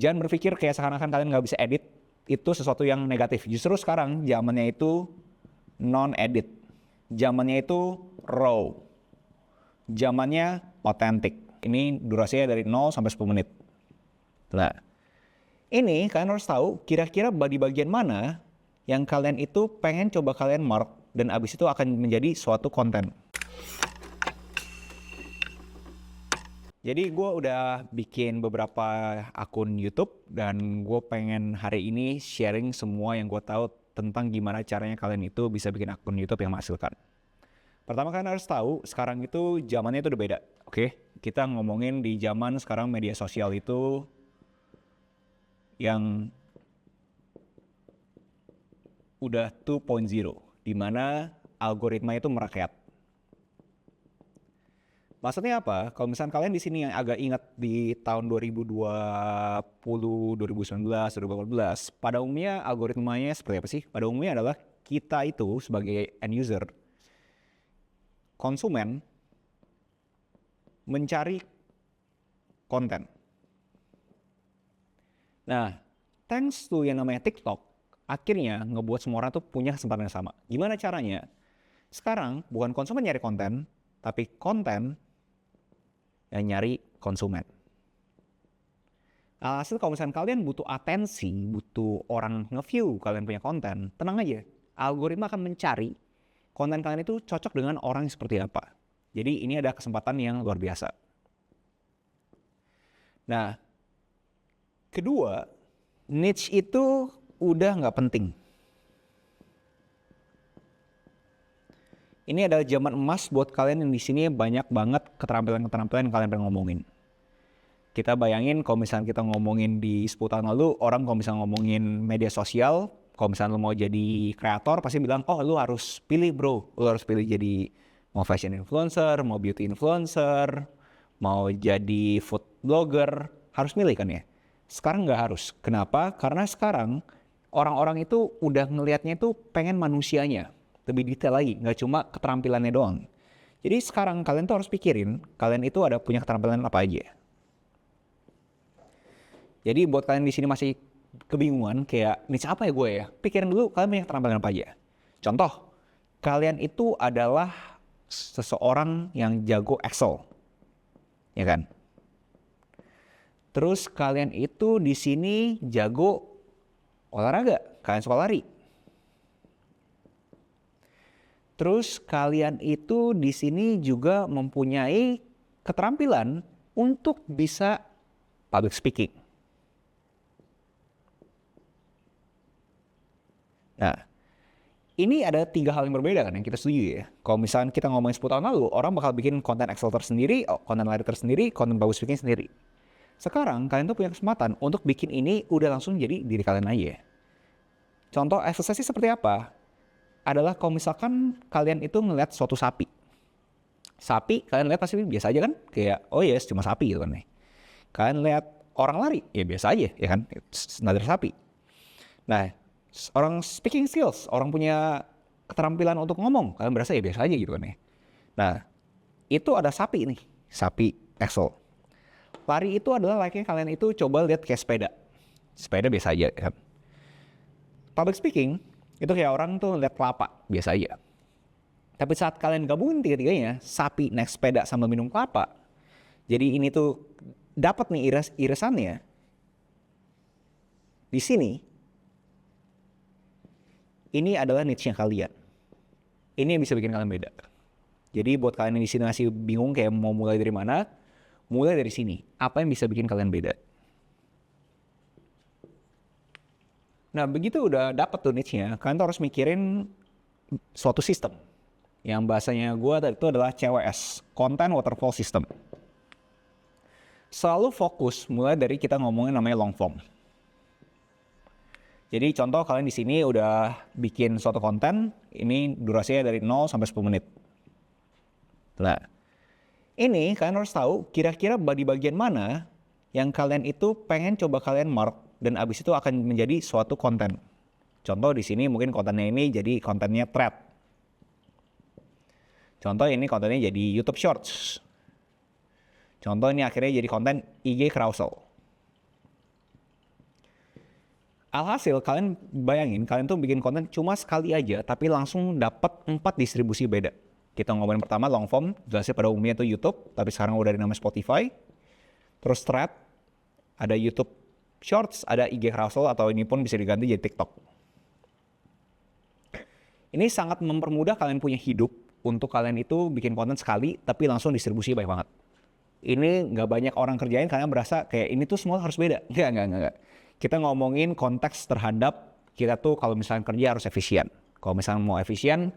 Jangan berpikir kayak seakan-akan kalian nggak bisa edit, itu sesuatu yang negatif. Justru sekarang zamannya itu non-edit. Zamannya itu raw. Zamannya authentic. Ini durasinya dari 0 sampai 10 menit. Nah, ini kalian harus tahu kira-kira di bagian mana yang kalian itu pengen coba kalian mark dan abis itu akan menjadi suatu konten. Jadi gue udah bikin beberapa akun YouTube dan gue pengen hari ini sharing semua yang gue tahu tentang gimana caranya kalian itu bisa bikin akun YouTube yang menghasilkan. Pertama kalian harus tahu sekarang itu zamannya itu udah beda. Oke, kita ngomongin di zaman sekarang media sosial itu yang udah 2.0, di mana algoritma itu merakyat. Maksudnya apa? Kalau misalnya kalian di sini yang agak ingat di tahun 2020, 2019, 2018, pada umumnya algoritmanya seperti apa sih? Pada umumnya adalah kita itu sebagai end user, konsumen, mencari konten. Nah, thanks to yang namanya TikTok, akhirnya ngebuat semua orang tuh punya kesempatan yang sama. Gimana caranya? Sekarang bukan konsumen nyari konten, tapi konten yang nyari konsumen. Alhasil kalau misalnya kalian butuh atensi, butuh orang nge-view kalian punya konten, tenang aja. Algoritma akan mencari konten kalian itu cocok dengan orang yang seperti apa. Jadi ini ada kesempatan yang luar biasa. Nah, kedua, niche itu udah nggak penting. Ini adalah zaman emas buat kalian yang di sini banyak banget keterampilan-keterampilan yang kalian pengen ngomongin. Kita bayangin kalau misalnya kita ngomongin di 10 tahun lalu, orang kalau misalnya ngomongin media sosial, kalau misalnya lu mau jadi kreator pasti bilang, oh lu harus pilih bro, lu harus pilih jadi mau fashion influencer, mau beauty influencer, mau jadi food blogger, harus milih kan ya. Sekarang nggak harus. Kenapa? Karena sekarang orang-orang itu udah ngelihatnya itu pengen manusianya. Lebih detail lagi, nggak cuma keterampilannya doang. Jadi sekarang kalian tuh harus pikirin, kalian itu ada punya keterampilan apa aja. Jadi buat kalian di sini masih kebingungan, kayak niche apa ya gue ya? Pikirin dulu kalian punya keterampilan apa aja. Contoh, kalian itu adalah seseorang yang jago Excel, ya kan? Terus kalian itu di sini jago olahraga, kalian suka lari. Terus kalian itu di sini juga mempunyai keterampilan untuk bisa public speaking. Nah, ini ada 3 hal yang berbeda kan yang kita setuju ya. Kalau misalnya kita ngomongin 10 tahun lalu, orang bakal bikin konten Excel tersendiri, konten lari tersendiri, konten public speaking sendiri. Sekarang kalian tuh punya kesempatan untuk bikin ini udah langsung jadi diri kalian aja. Contoh exercise seperti apa? Adalah kalau misalkan kalian itu ngeliat suatu sapi. Sapi kalian lihat pasti biasa aja kan? Kayak oh yes cuma sapi gitu kan nih. Kalian lihat orang lari ya biasa aja ya kan? Another sapi. Nah, orang speaking skills, orang punya keterampilan untuk ngomong, kalian berasa ya biasa aja gitu kan nih. Nah, itu ada sapi nih, sapi Excel. Lari itu adalah like-nya kalian itu coba lihat kayak sepeda. Sepeda biasa aja kan. Public speaking itu kayak orang tuh lihat kelapa, biasa aja. Tapi saat kalian gabungin tiga-tiganya, sapi naik sepeda sambil minum kelapa, jadi ini tuh dapat nih irisannya. Di sini, ini adalah niche-nya kalian. Ini yang bisa bikin kalian beda. Jadi buat kalian yang di sini masih bingung kayak mau mulai dari mana, mulai dari sini. Apa yang bisa bikin kalian beda? Nah, begitu udah dapat tuh niche-nya, kalian tuh harus mikirin suatu sistem. Yang bahasanya gue itu adalah CWS, Content Waterfall System. Selalu fokus mulai dari kita ngomongin namanya long form. Jadi contoh kalian di sini udah bikin suatu konten, ini durasinya dari 0 sampai 10 menit. Nah, ini kalian harus tahu kira-kira di bagian mana yang kalian itu pengen coba kalian mark dan abis itu akan menjadi suatu konten. Contoh di sini mungkin kontennya ini jadi kontennya thread. Contoh ini kontennya jadi YouTube Shorts. Contoh ini akhirnya jadi konten IG carousel. Alhasil kalian bayangin, kalian tuh bikin konten cuma sekali aja, tapi langsung dapat 4 distribusi beda. Kita ngomongin pertama long form, jelasnya pada umumnya itu YouTube, tapi sekarang udah dinamain Spotify. Terus thread, ada YouTube Shorts, ada IG Carousel, atau ini pun bisa diganti jadi TikTok. Ini sangat mempermudah kalian punya hidup untuk kalian itu bikin konten sekali, tapi langsung distribusi baik banget. Ini nggak banyak orang kerjain karena berasa kayak ini tuh semua harus beda. Enggak. Kita ngomongin konteks terhadap kita tuh kalau misalnya kerja harus efisien. Kalau misalnya mau efisien,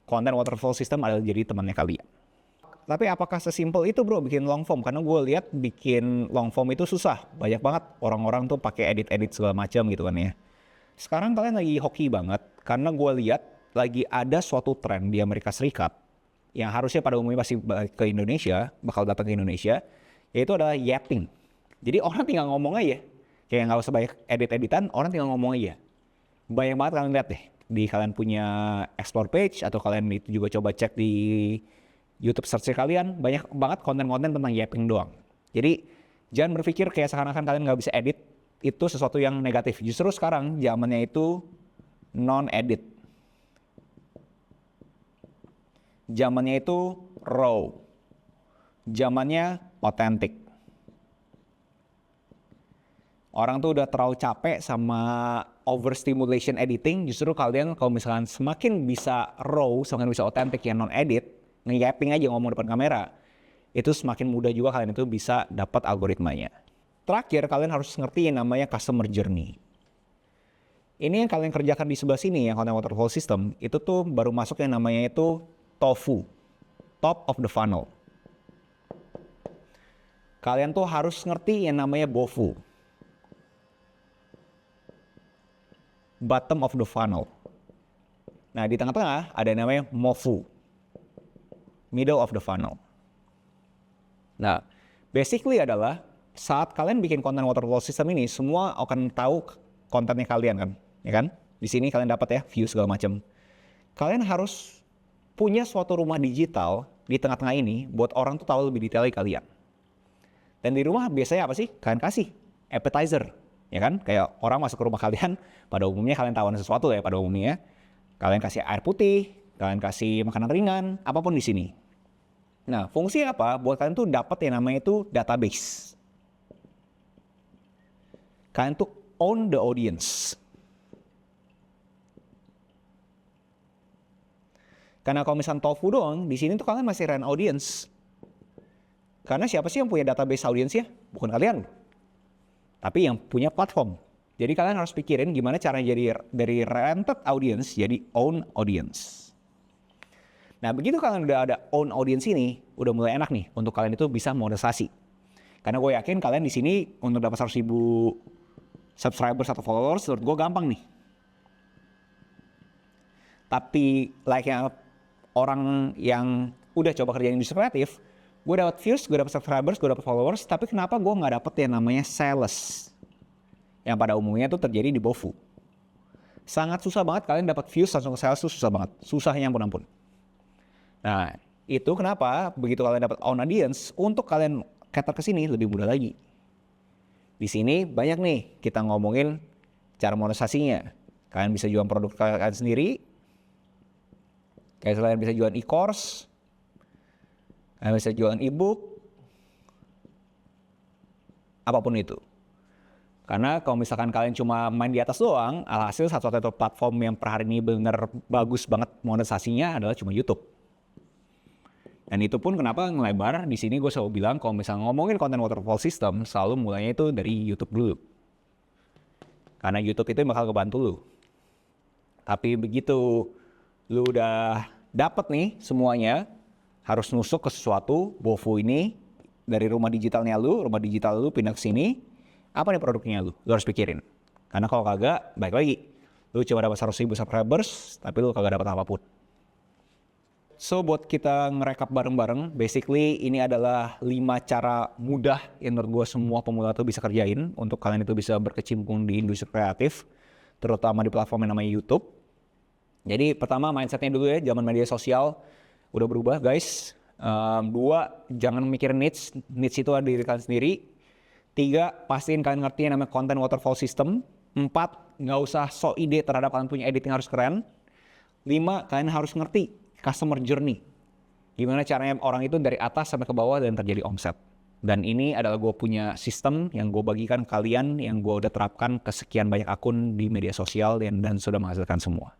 konten waterfall system adalah jadi temannya kalian. Tapi apakah sesimpel itu bro bikin long form? Karena gue lihat bikin long form itu susah. Banyak banget orang-orang tuh pakai edit-edit segala macam gitu kan ya. Sekarang kalian lagi hoki banget karena gue lihat lagi ada suatu tren di Amerika Serikat yang harusnya pada umumnya pasti ke Indonesia, bakal datang ke Indonesia, yaitu adalah yapping. Jadi orang tinggal ngomong aja. Kayak nggak usah banyak edit-editan, orang tinggal ngomong aja. Banyak banget kalian lihat deh, di kalian punya explore page, atau kalian itu juga coba cek di YouTube search kalian, banyak banget konten-konten tentang yapping doang. Jadi jangan berpikir kayak seakan-akan kalian nggak bisa edit, itu sesuatu yang negatif. Justru sekarang zamannya itu non-edit. Zamannya itu raw. Zamannya authentic. Orang tuh udah terlalu capek sama overstimulation editing. Justru kalian kalau misalkan semakin bisa raw, semakin bisa authentic yang non-edit, nge-yapping aja ngomong depan kamera, itu semakin mudah juga kalian itu bisa dapat algoritmanya. Terakhir, kalian harus ngerti yang namanya customer journey. Ini yang kalian kerjakan di sebelah sini, yang content waterfall system, itu tuh baru masuk yang namanya itu TOFU, top of the funnel. Kalian tuh harus ngerti yang namanya BOFU, bottom of the funnel. Nah, di tengah-tengah ada yang namanya MOFU, middle of the funnel. Nah, basically adalah saat kalian bikin konten waterfall system ini, semua akan tahu kontennya kalian kan, ya kan? Di sini kalian dapat ya view segala macam. Kalian harus punya suatu rumah digital di tengah-tengah ini buat orang tuh tahu lebih detail kalian. Dan di rumah biasanya apa sih? Kalian kasih appetizer. Ya kan, kayak orang masuk ke rumah kalian, pada umumnya kalian tawarin sesuatu ya pada umumnya. Kalian kasih air putih, kalian kasih makanan ringan, apapun di sini. Nah, fungsi apa? Buat kalian tuh dapat yang namanya itu database. Kalian tuh own the audience. Karena kalau misalnya TOFU doang, di sini tuh kalian masih run audience. Karena siapa sih yang punya database audience-nya? Bukan kalian. Tapi yang punya platform. Jadi kalian harus pikirin gimana caranya jadi dari rented audience jadi own audience. Nah, begitu kalian udah ada own audience ini, udah mulai enak nih untuk kalian itu bisa monetisasi. Karena gue yakin kalian di sini untuk dapat 100.000 subscribers atau followers, menurut gue gampang nih. Tapi like-nya orang yang udah coba kerjain industri kreatif, gue dapat views, gue dapat subscribers, gue dapat followers, tapi kenapa gue nggak dapet yang namanya sales? Yang pada umumnya itu terjadi di BOFU. Sangat susah banget kalian dapat views langsung ke sales, itu susah banget. Susahnya ampun-ampun. Nah, itu kenapa begitu kalian dapat own audience, untuk kalian cater ke sini lebih mudah lagi. Di sini banyak nih kita ngomongin cara monetisasinya. Kalian bisa jual produk kalian sendiri, kalian bisa jual e-course, kalian bisa jualan e-book, apapun itu. Karena kalau misalkan kalian cuma main di atas doang, alhasil satu-satu platform yang per hari ini benar bagus banget monetisasinya adalah cuma YouTube. Dan itu pun kenapa ngelebar, di sini gue selalu bilang kalau misalnya ngomongin konten waterfall system, selalu mulainya itu dari YouTube dulu. Karena YouTube itu yang bakal ngebantu lu. Tapi begitu lu udah dapet nih semuanya, harus nusuk ke sesuatu, BOFU ini, dari rumah digitalnya lu, rumah digital lu pindah ke sini, apa nih produknya lu? Lu harus pikirin. Karena kalau kagak, baik lagi. Lu cuma dapat 100.000 subscribers, tapi lu kagak dapat apapun. So, buat kita ngerekap bareng-bareng, basically ini adalah 5 cara mudah yang menurut gue semua pemula tuh bisa kerjain untuk kalian itu bisa berkecimpung di industri kreatif, terutama di platform yang namanya YouTube. Jadi pertama mindsetnya dulu ya, zaman media sosial udah berubah guys. 2, jangan mikir niche itu ada diri kalian sendiri. 3, pastiin kalian ngerti yang namanya content waterfall system. 4, nggak usah so ide terhadap kalian punya editing harus keren. 5, kalian harus ngerti customer journey. Gimana caranya orang itu dari atas sampai ke bawah dan terjadi omset. Dan ini adalah gue punya sistem yang gue bagikan kalian, yang gue udah terapkan ke sekian banyak akun di media sosial dan sudah menghasilkan semua.